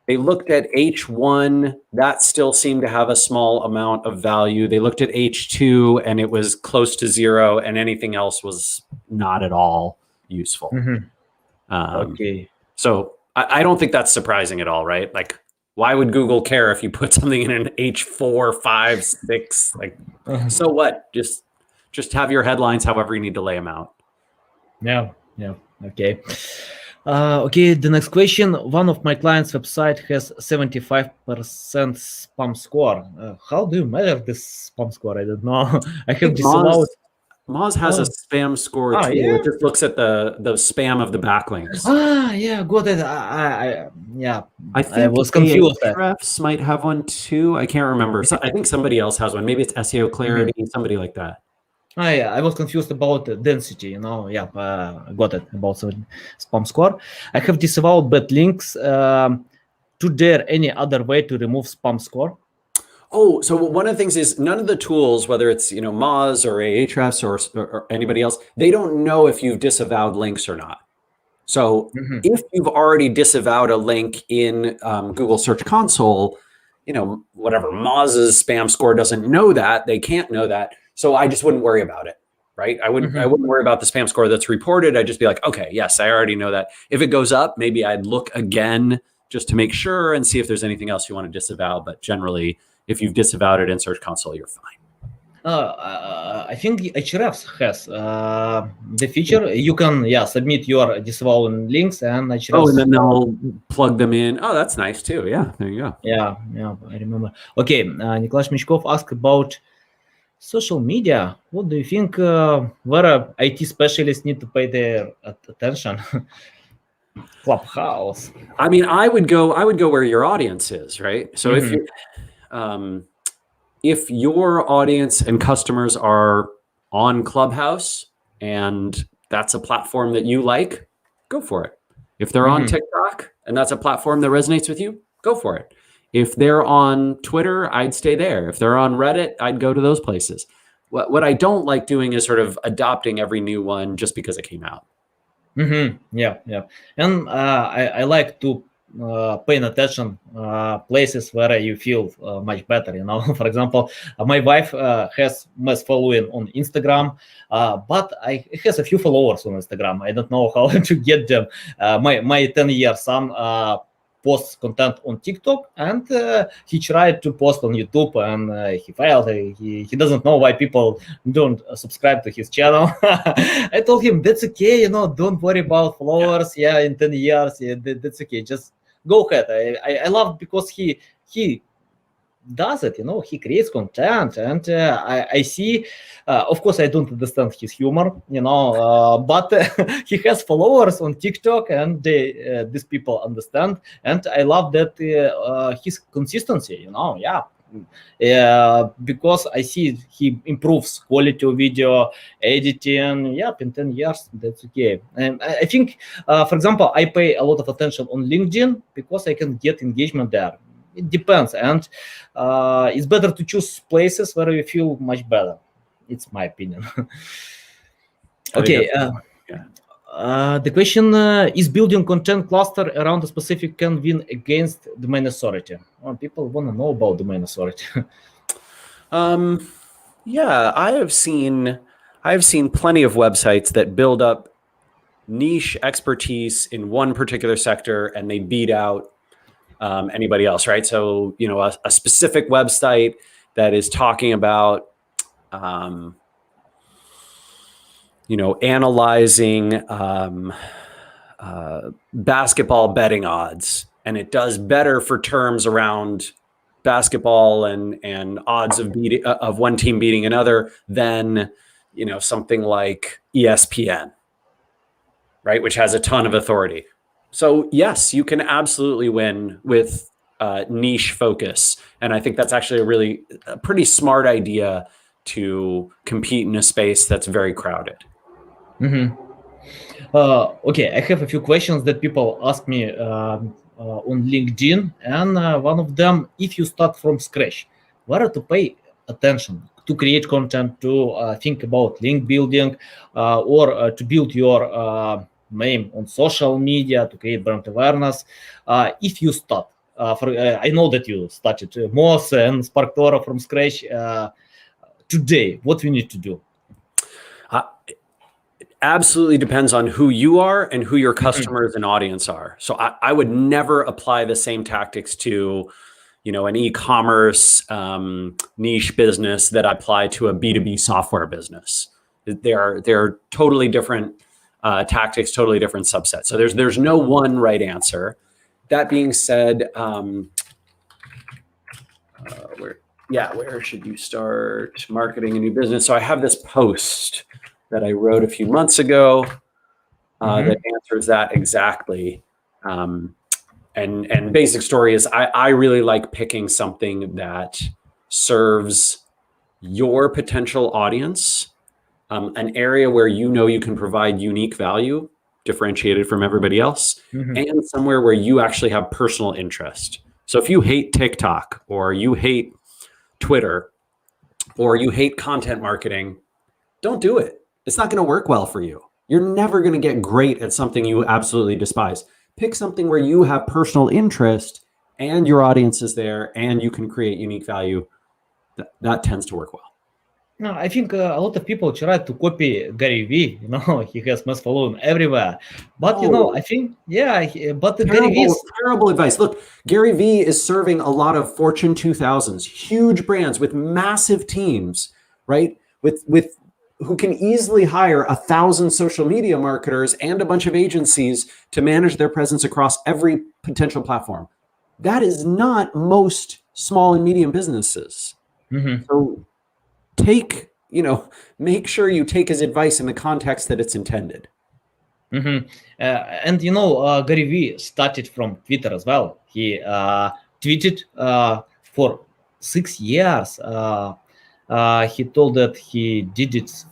they looked at H1. That still seemed to have a small amount of value. They looked at H2, and it was close to 0, and anything else was not at all useful. Okay. So I don't think that's surprising at all, right? Like, why would Google care if you put something in an H4, 5, 6? Like, so what? Just have your headlines however you need to lay them out. Yeah. Okay. Okay, the next question. One of my clients' website has 75% spam score. How do you measure this spam score? I don't know. I have disallowed. Moz has a spam score tool. Yeah? It just looks at the spam of the backlinks. Yeah, got it. I think I was confused. Ahrefs might have one too. I can't remember. So I think somebody else has one. Maybe it's SEO Clarity, somebody like that. Yeah, I was confused about the density, Yeah, got it about the spam score. I have disavowed bad links. To there any other way to remove spam score? Oh, so one of the things is none of the tools, whether it's Moz or Ahrefs or anybody else, they don't know if you've disavowed links or not. So if you've already disavowed a link in Google Search Console, whatever, Moz's spam score doesn't know that. They can't know that. So I just wouldn't worry about it, right? I wouldn't worry about the spam score that's reported. I'd just be like, okay, yes, I already know that. If it goes up, maybe I'd look again just to make sure and see if there's anything else you want to disavow. But generally, if you've disavowed it in Search Console, you're fine. I think Ahrefs has the feature you can submit your disavowing links and Ahrefs. And then they'll plug them in. Oh, that's nice too. Yeah, there you go. Yeah, I remember. Okay, Nikolai Shmechkov asked about social media. What do you think? Where IT specialists need to pay their attention? Clubhouse. I mean, I would go where your audience is, right? So if your audience and customers are on Clubhouse and that's a platform that you like, go for it. If they're on TikTok and that's a platform that resonates with you, go for it. If they're on Twitter, I'd stay there. If they're on Reddit, I'd go to those places. What I don't like doing is sort of adopting every new one just because it came out. Yeah. And I like to paying attention places where you feel much better. For example, my wife has mass following on Instagram, but I has a few followers on Instagram. I don't know how to get them. My 10-year son posts content on TikTok, and he tried to post on YouTube, and he failed. He doesn't know why people don't subscribe to his channel. I told him that's okay, don't worry about followers. Yeah, in 10 years, that's okay. Just go ahead. I love because he does it, he creates content, and I see, of course I don't understand his humor, but he has followers on TikTok, and these people understand, and I love that his consistency, because I see he improves quality of video editing. In 10 years, that's okay. And I think, for example, I pay a lot of attention on LinkedIn because I can get engagement there. It depends, and it's better to choose places where you feel much better. It's my opinion. Okay. The question is building content cluster around a specific can win against domain authority. People want to know about domain authority. Yeah, I have seen plenty of websites that build up niche expertise in one particular sector and they beat out anybody else, right? So, a specific website that is talking about, analyzing basketball betting odds, and it does better for terms around basketball and odds of one team beating another than, something like ESPN, right, which has a ton of authority. So yes, you can absolutely win with niche focus, and I think that's actually a pretty smart idea to compete in a space that's very crowded. Okay, I have a few questions that people ask me on LinkedIn, and one of them: if you start from scratch, where to pay attention to create content, to think about link building, or to build your name on social media, to create brand awareness? If you start, I know that you started Moz and SparkToro from scratch. Today, what we need to do? Absolutely depends on who you are and who your customers and audience are. So I would never apply the same tactics to, an e-commerce niche business that I apply to a B2B software business. They're totally different tactics, totally different subsets. So there's no one right answer. That being said, where should you start marketing a new business? So I have this post that I wrote a few months ago that answers that exactly. And basic story is I really like picking something that serves your potential audience, an area where you can provide unique value, differentiated from everybody else, and somewhere where you actually have personal interest. So if you hate TikTok, or you hate Twitter, or you hate content marketing, don't do it. It's not going to work well for you. You're never going to get great at something you absolutely despise. Pick something where you have personal interest and your audience is there and you can create unique value. That tends to work well. No, I think a lot of people try to copy Gary Vee. He has mass following everywhere. But, I think, but Gary Vee is terrible advice. Look, Gary Vee is serving a lot of Fortune 2000s, huge brands with massive teams, right? With who can easily hire 1,000 social media marketers and a bunch of agencies to manage their presence across every potential platform. That is not most small and medium businesses. So make sure you take his advice in the context that it's intended. And Gary Vee started from Twitter as well. He tweeted for 6 years. He told that he did it,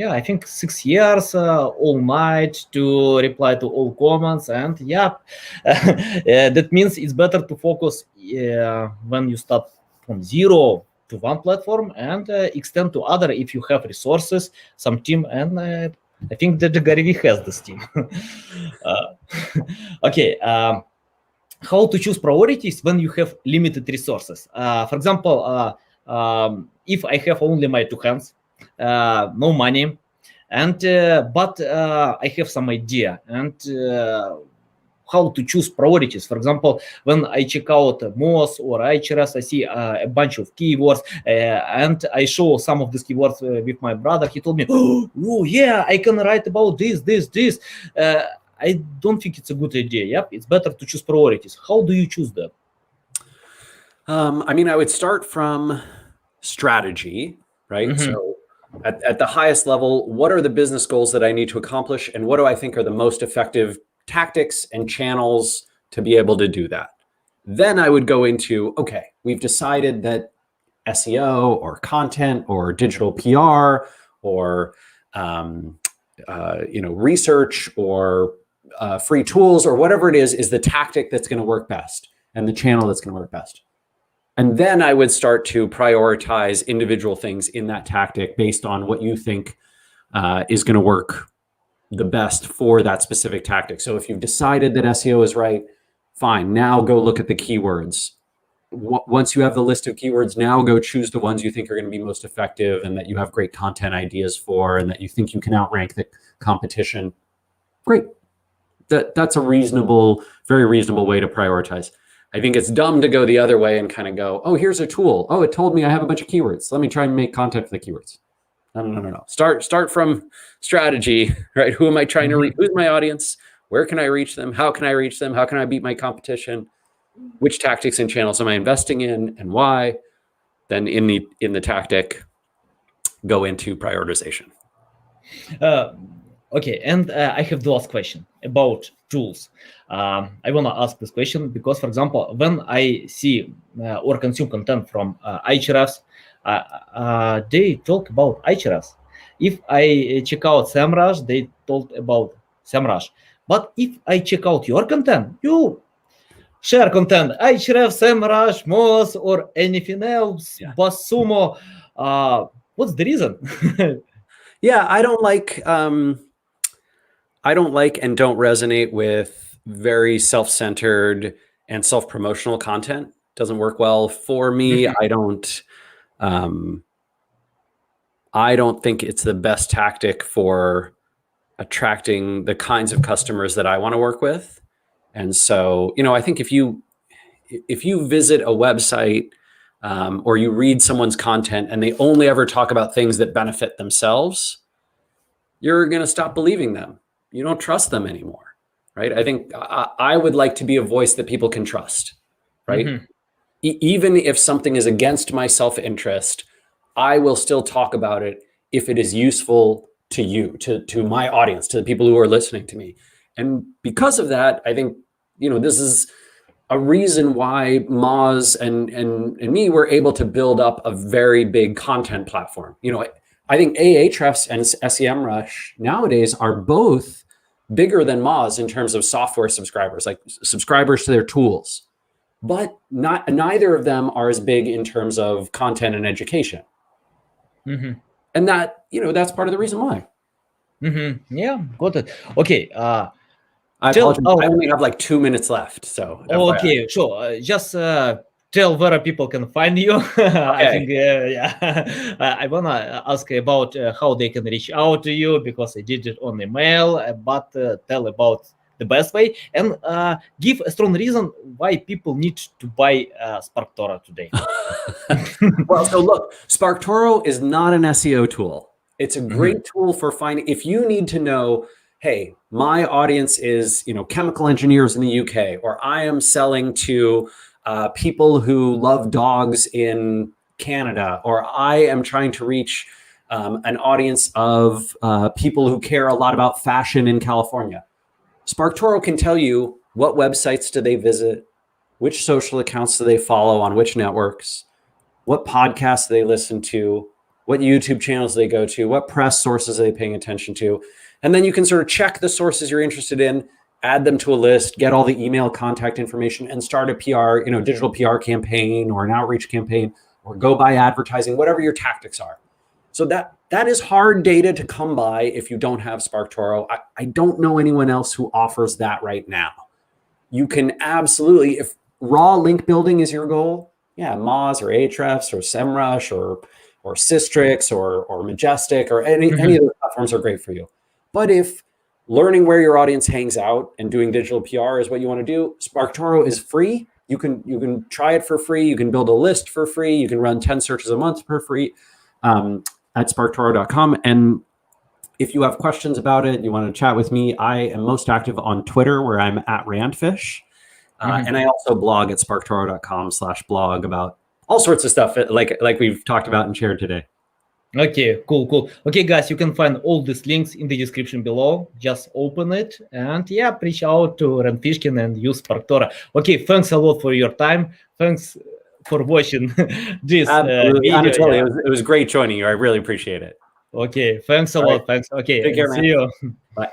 I think 6 years, all night, to reply to all comments. And that means it's better to focus when you start from zero to one platform and extend to other if you have resources, some team. And I think that Gary Vee has this team. Okay. How to choose priorities when you have limited resources? For example, if I have only my two hands, no money, and but I have some idea, and how to choose priorities. For example, when I check out Moz or Ahrefs, I see a bunch of keywords, and I show some of these keywords with my brother. He told me, "Oh, yeah, I can write about this. I don't think it's a good idea. Yep, it's better to choose priorities. How do you choose them? I would start from strategy, right? So at the highest level, what are the business goals that I need to accomplish? And what do I think are the most effective tactics and channels to be able to do that? Then I would go into, okay, we've decided that SEO or content or digital PR or research or free tools or whatever it is the tactic that's going to work best and the channel that's going to work best. And then I would start to prioritize individual things in that tactic based on what you think is going to work the best for that specific tactic. So if you've decided that SEO is right, fine. Now go look at the keywords. Once you have the list of keywords, now go choose the ones you think are going to be most effective and that you have great content ideas for and that you think you can outrank the competition. Great. That's a very reasonable way to prioritize. I think it's dumb to go the other way and kind of go, oh, here's a tool. Oh, it told me I have a bunch of keywords. Let me try and make content for the keywords. No. Start from strategy, right? Who am I trying to reach? Who's my audience? Where can I reach them? How can I reach them? How can I beat my competition? Which tactics and channels am I investing in and why? Then in the tactic, go into prioritization. Okay, and I have the last question about tools. I want to ask this question because, for example, when I see or consume content from Ahrefs, they talk about Ahrefs. If I check out SEMrush, they talk about SEMrush. But if I check out your content, you share content, Ahrefs, SEMrush, Moz, or anything else, BuzzSumo. What's the reason? Yeah, I don't like and don't resonate with very self-centered and self-promotional content. Doesn't work well for me. I don't think it's the best tactic for attracting the kinds of customers that I want to work with. And so, I think if you visit a website or you read someone's content and they only ever talk about things that benefit themselves, you're going to stop believing them. You don't trust them anymore, right? I think I would like to be a voice that people can trust, right? Even if something is against my self-interest, I will still talk about it if it is useful to you, to my audience, to the people who are listening to me. And because of that, I think, this is a reason why Moz and me were able to build up a very big content platform. I think Ahrefs and SEMrush nowadays are both bigger than Moz in terms of software subscribers, like subscribers to their tools, but neither of them are as big in terms of content and education. And that's part of the reason why. Yeah, got it. Okay. I apologize. I only have like 2 minutes left, so. Okay, sure. Just tell where people can find you. I think, I wanna ask about how they can reach out to you because I did it on email, but tell about the best way and give a strong reason why people need to buy SparkToro today. Well, so look, SparkToro is not an SEO tool. It's a great tool for finding, if you need to know, hey, my audience is, chemical engineers in the UK, or I am selling to people who love dogs in Canada, or I am trying to reach an audience of people who care a lot about fashion in California. SparkToro can tell you what websites do they visit, which social accounts do they follow on which networks, what podcasts do they listen to, what YouTube channels do they go to, what press sources are they paying attention to. And then you can sort of check the sources you're interested in, add them to a list, get all the email contact information, and start a PR, digital PR campaign or an outreach campaign, or go buy advertising, whatever your tactics are. So that is hard data to come by if you don't have SparkToro. I don't know anyone else who offers that right now. You can absolutely, if raw link building is your goal, Moz or Ahrefs or SEMrush or Systrix or Majestic or any of those platforms are great for you. But if learning where your audience hangs out and doing digital PR is what you want to do, SparkToro is free. You can try it for free. You can build a list for free. You can run 10 searches a month for free at SparkToro.com. And if you have questions about it, you want to chat with me, I am most active on Twitter where I'm at Randfish. And I also blog at SparkToro.com/blog about all sorts of stuff like we've talked about and shared today. Okay, cool. Okay, guys, you can find all these links in the description below. Just open it and reach out to Ren Fishkin and use SparkToro. Okay, thanks a lot for your time. Thanks for watching this video. It was great joining you. I really appreciate it. Okay, thanks a lot. Thanks. Okay, take care, see you. Bye.